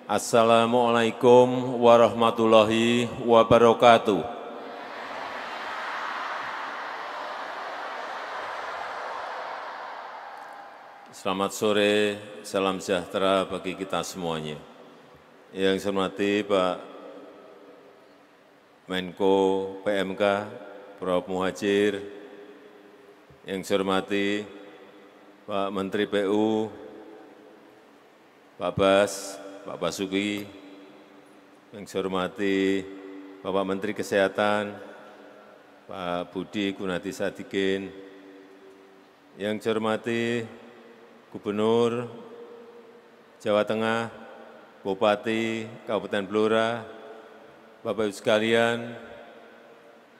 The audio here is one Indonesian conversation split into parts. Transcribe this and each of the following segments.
Assalamualaikum warahmatullahi wabarakatuh. Selamat sore, salam sejahtera bagi kita semuanya. Yang saya hormati Pak Menko PMK, Prof. Muhadjir, yang saya hormati Pak Menteri PU, Pak Bas, Pak Basuki, yang saya hormati Bapak Menteri Kesehatan, Pak Budi Gunadi Sadikin, yang saya hormati Gubernur Jawa Tengah, Bupati Kabupaten Blora, Bapak Ibu sekalian,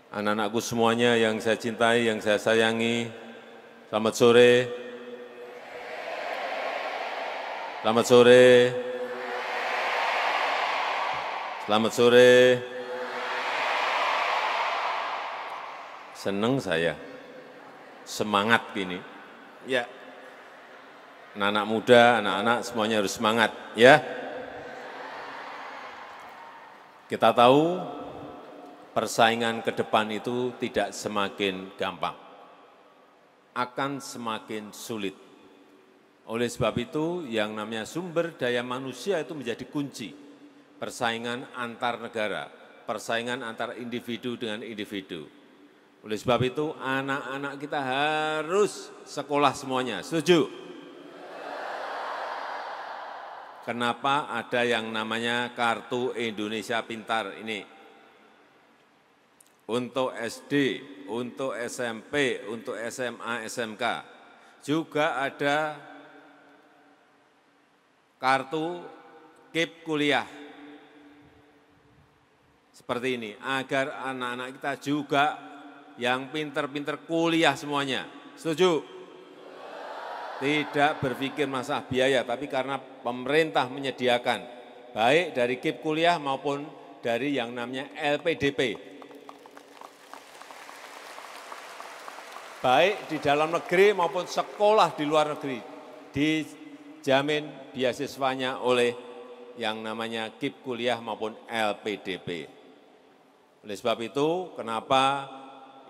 anak-anakku semuanya yang saya cintai, yang saya sayangi, selamat sore. Selamat sore. Selamat sore. Senang saya, semangat gini. Ya, anak-anak muda, anak-anak semuanya harus semangat, ya. Kita tahu persaingan ke depan itu tidak semakin gampang, akan semakin sulit. Oleh sebab itu, yang namanya sumber daya manusia itu menjadi kunci. Persaingan antar negara, persaingan antar individu dengan individu. Oleh sebab itu, anak-anak kita harus sekolah semuanya. Setuju? Kenapa ada yang namanya Kartu Indonesia Pintar ini? Untuk SD, untuk SMP, untuk SMA, SMK. Juga ada kartu KIP kuliah. Seperti ini, agar anak-anak kita juga yang pinter-pinter kuliah semuanya. Setuju? Tidak berpikir masalah biaya, tapi karena pemerintah menyediakan, baik dari KIP kuliah maupun dari yang namanya LPDP. Baik di dalam negeri maupun sekolah di luar negeri, dijamin beasiswanya oleh yang namanya KIP kuliah maupun LPDP. Oleh sebab itu, kenapa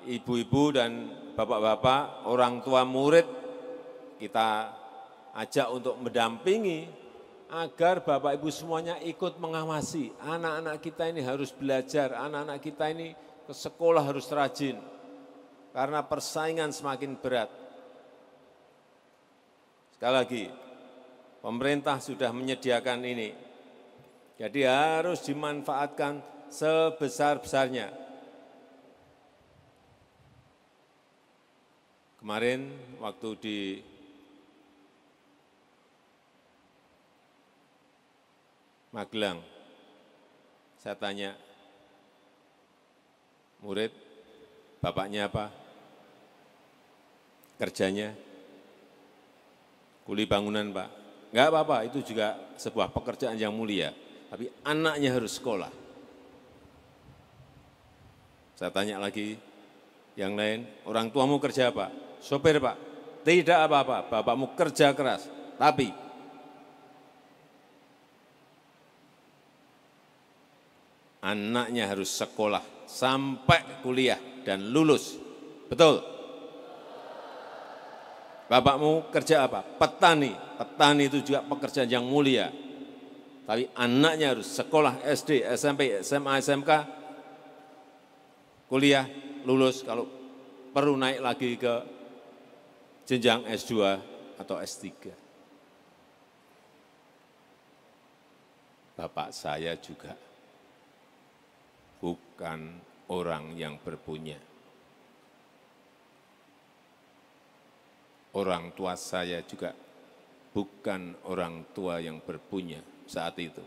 ibu-ibu dan bapak-bapak, orang tua murid, kita ajak untuk mendampingi agar Bapak Ibu semuanya ikut mengawasi. Anak-anak kita ini harus belajar, anak-anak kita ini ke sekolah harus rajin, karena persaingan semakin berat. Sekali lagi, pemerintah sudah menyediakan ini, jadi harus dimanfaatkan sebesar-besarnya. Kemarin waktu di Magelang, saya tanya, murid, bapaknya apa? Kerjanya? Kuli bangunan, Pak. Enggak apa-apa, itu juga sebuah pekerjaan yang mulia. Tapi anaknya harus sekolah. Saya tanya lagi, yang lain, orang tuamu kerja apa? Sopir, Pak. Tidak apa-apa, bapakmu kerja keras. Tapi anaknya harus sekolah sampai kuliah dan lulus. Betul? Bapakmu kerja apa? Petani. Petani itu juga pekerjaan yang mulia. Tapi anaknya harus sekolah SD, SMP, SMA, SMK, kuliah, lulus, kalau perlu naik lagi ke jenjang S2 atau S3. Bapak saya juga bukan orang yang berpunya. Orang tua saya juga bukan orang tua yang berpunya saat itu.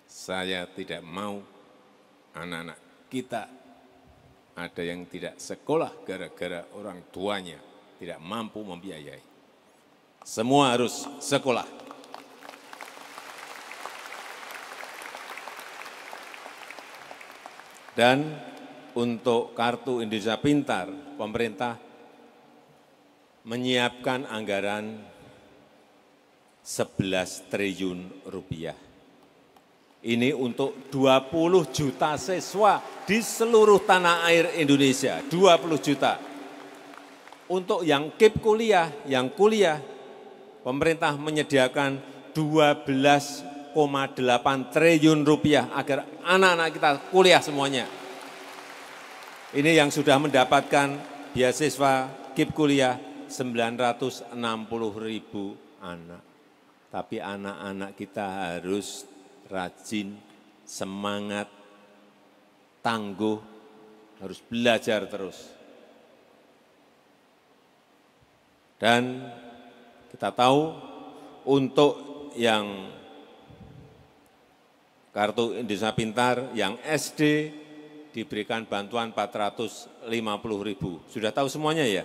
Saya tidak mau anak-anak kita ada yang tidak sekolah gara-gara orang tuanya tidak mampu membiayai. Semua harus sekolah. Dan untuk Kartu Indonesia Pintar, pemerintah menyiapkan anggaran 11 triliun rupiah. Ini untuk 20 juta siswa di seluruh tanah air Indonesia, 20 juta. Untuk yang KIP kuliah, yang kuliah, pemerintah menyediakan 12,8 triliun rupiah agar anak-anak kita kuliah semuanya. Ini yang sudah mendapatkan beasiswa KIP kuliah 960.000 anak. Tapi anak-anak kita harus rajin, semangat, tangguh, harus belajar terus. Dan kita tahu untuk yang Kartu Indonesia Pintar, yang SD diberikan bantuan 450.000. Sudah tahu semuanya ya?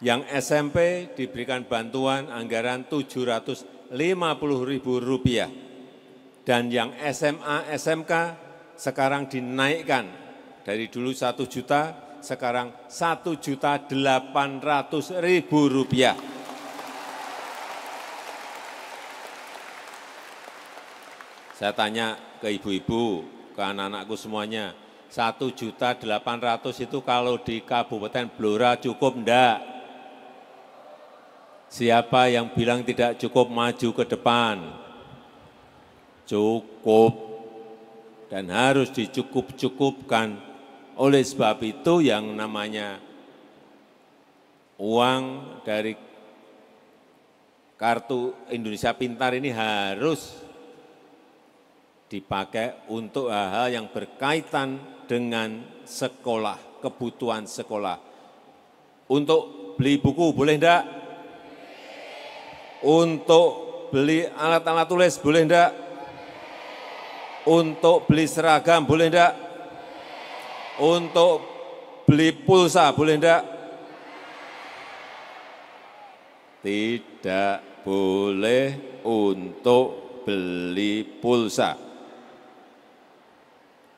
Yang SMP diberikan bantuan anggaran 750.000 rupiah. Dan yang SMA, SMK sekarang dinaikkan dari dulu 1 juta, sekarang 1.800.000 rupiah. Saya tanya ke ibu-ibu, ke anak-anakku semuanya, 1.800.000 itu kalau di Kabupaten Blora cukup enggak? Siapa yang bilang tidak cukup, maju ke depan. Cukup dan harus dicukup-cukupkan. Oleh sebab itu yang namanya uang dari Kartu Indonesia Pintar ini harus dipakai untuk hal-hal yang berkaitan dengan sekolah, kebutuhan sekolah. Untuk beli buku boleh enggak? Untuk beli alat-alat tulis boleh enggak? Untuk beli seragam boleh enggak? Untuk beli pulsa boleh enggak? Tidak boleh untuk beli pulsa.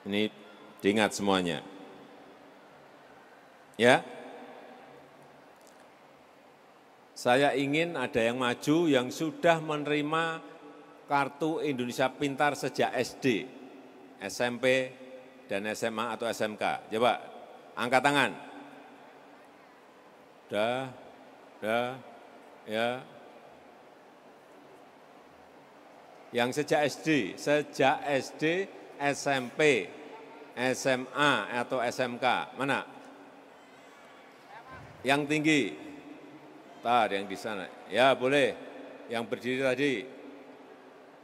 Ini diingat semuanya. Ya. Saya ingin ada yang maju yang sudah menerima Kartu Indonesia Pintar sejak SD, SMP, dan SMA atau SMK. Coba angkat tangan. Ya. Yang sejak SD, SMP, SMA atau SMK, mana? Yang tinggi. Ada yang di sana. Ya, boleh. Yang berdiri tadi.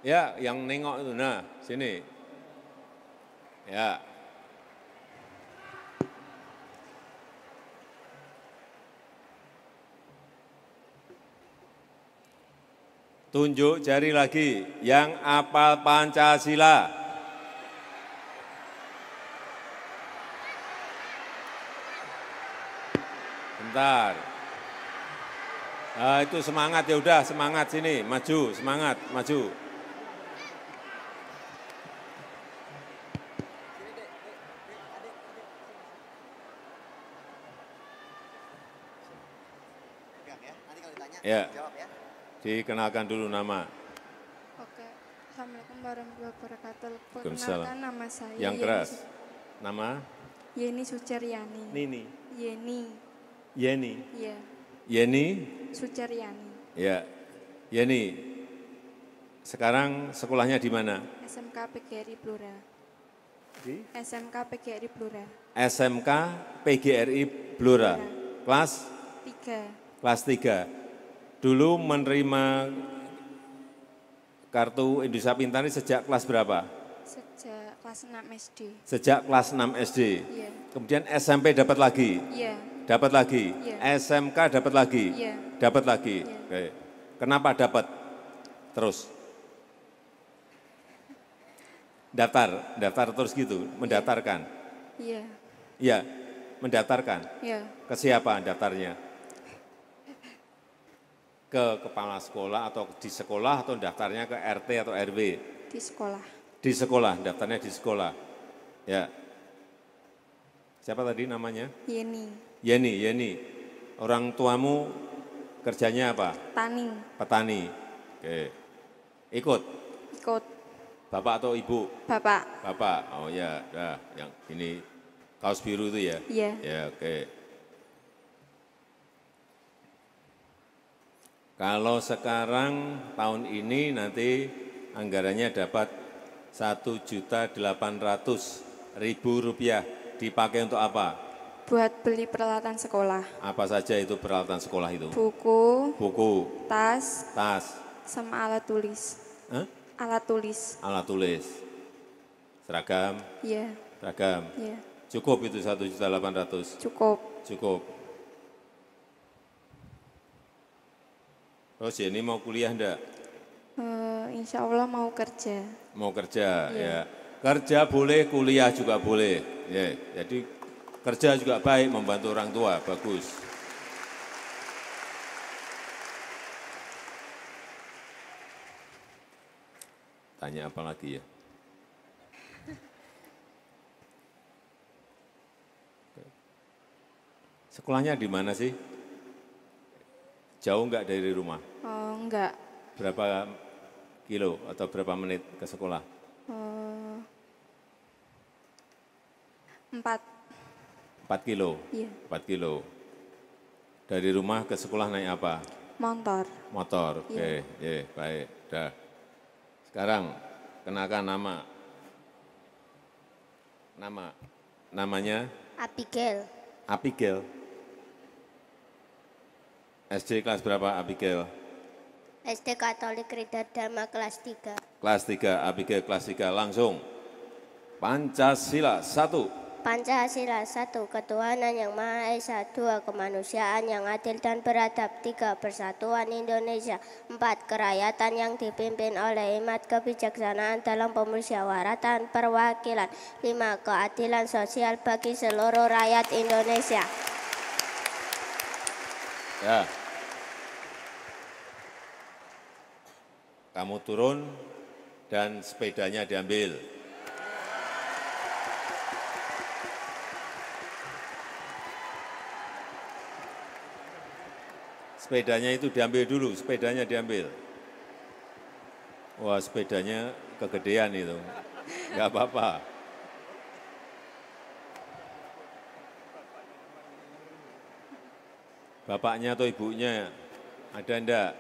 Ya, yang nengok itu. Nah, sini. Ya. Tunjuk jari lagi yang hafal Pancasila. Bentar. Nah, itu semangat ya udah, semangat sini, maju, semangat, maju. Ya. Dikenalkan dulu nama. Oke, Assalamualaikum warahmatullahi wabarakatuh. Waalaikumsalam. Perkenalkan nama saya Yang keras. Nama? Yeni Suciaryani. Nini. Yeni. Yeni. Iya. Yeni. Suciaryani. Ya. Yeni. Sekarang sekolahnya di mana? SMK PGRI Blora. Di? SMK PGRI Blora. SMK PGRI Blora. Kelas? 3. Kelas 3. Dulu menerima Kartu Indonesia Pintar ini sejak kelas berapa? Sejak kelas 6 SD. Sejak kelas 6 SD. Iya. Kemudian SMP dapat lagi? Iya. Dapat lagi? Iya. SMK dapat lagi? Iya. Dapat lagi? Iya. Oke. Kenapa dapat? Terus? Daftar terus gitu, mendatarkan? Iya. Iya, mendatarkan? Iya. Ke siapa daftarnya? Ke kepala sekolah atau di sekolah atau daftarnya ke RT atau RW? Di sekolah. Di sekolah, daftarnya di sekolah. Ya. Siapa tadi namanya? Yeni. Yeni. Orang tuamu kerjanya apa? Tani. Petani. Oke. Ikut? Ikut. Bapak atau ibu? Bapak. Bapak. Oh ya, dah. Yang ini kaos biru itu ya? Iya. Ya, oke. Kalau sekarang tahun ini nanti anggarannya dapat Rp1.800.000 dipakai untuk apa? Buat beli peralatan sekolah. Apa saja itu peralatan sekolah itu? Buku, Buku, tas, tas, sama alat tulis. Hah? Alat tulis. Alat tulis, seragam, Iya. seragam. Iya. Cukup itu 1.800.000? Cukup. Cukup. Terus Jenny mau kuliah enggak? Insya Allah mau kerja. Mau kerja, Iya. ya. Kerja boleh, kuliah juga boleh. Ya, jadi kerja juga baik, membantu orang tua, bagus. Tanya apa lagi ya? Sekolahnya di mana sih? Jauh enggak dari rumah? Oh, enggak. Berapa kilo atau berapa menit ke sekolah? 4. 4 kilo? Iya. 4 kilo. Dari rumah ke sekolah naik apa? Motor. Motor, oke. Ya, baik. Dah. Sekarang, kenakan nama. Namanya? Abigail. Abigail. SD kelas berapa Abigail? SD Katolik Rida Dharma kelas 3. Kelas 3, Abigail kelas 3. Langsung. Pancasila 1. Pancasila 1. Ketuhanan yang Maha Esa. 2. Kemanusiaan yang adil dan beradab. 3. Persatuan Indonesia. 4. Kerakyatan yang dipimpin oleh hikmat kebijaksanaan dalam pemusyawaratan perwakilan. 5. Keadilan sosial bagi seluruh rakyat Indonesia. Ya. Kamu turun dan sepedanya diambil. Sepedanya itu diambil dulu, sepedanya diambil. Wah, sepedanya kegedean itu. Enggak apa-apa. Bapaknya atau ibunya ada enggak?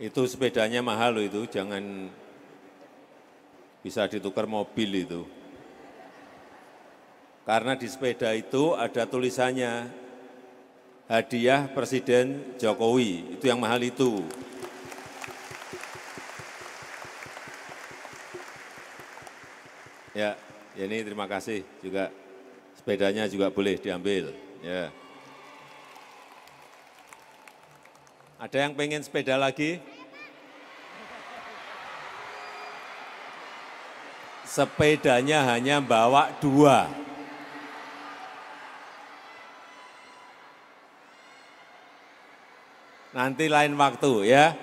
Itu sepedanya mahal loh itu, jangan bisa ditukar mobil itu. Karena di sepeda itu ada tulisannya, hadiah Presiden Jokowi, itu yang mahal itu. Ya, ini terima kasih juga, sepedanya juga boleh diambil. Ya. Ada yang pengen sepeda lagi? Sepedanya hanya bawa 2. Nanti lain waktu ya.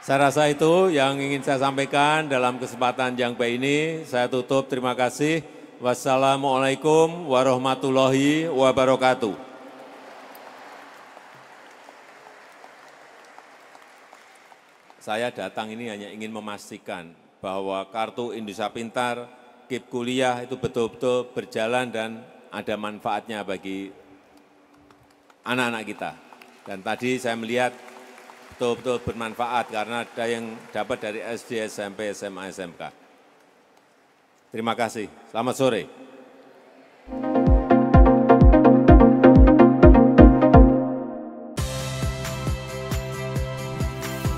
Saya rasa itu yang ingin saya sampaikan dalam kesempatan yang baik ini. Saya tutup, terima kasih. Wassalamualaikum warahmatullahi wabarakatuh. Saya datang ini hanya ingin memastikan bahwa kartu Indonesia Pintar, KIP kuliah itu betul-betul berjalan dan ada manfaatnya bagi anak-anak kita. Dan tadi saya melihat betul-betul bermanfaat karena ada yang dapat dari SD, SMP, SMA, SMK. Terima kasih. Selamat sore.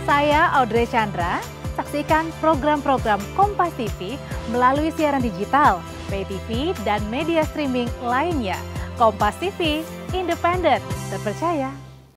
Saya Audrey Chandra. Saksikan program-program Kompas TV melalui siaran digital, pay TV, dan media streaming lainnya. Kompas TV, independen, terpercaya,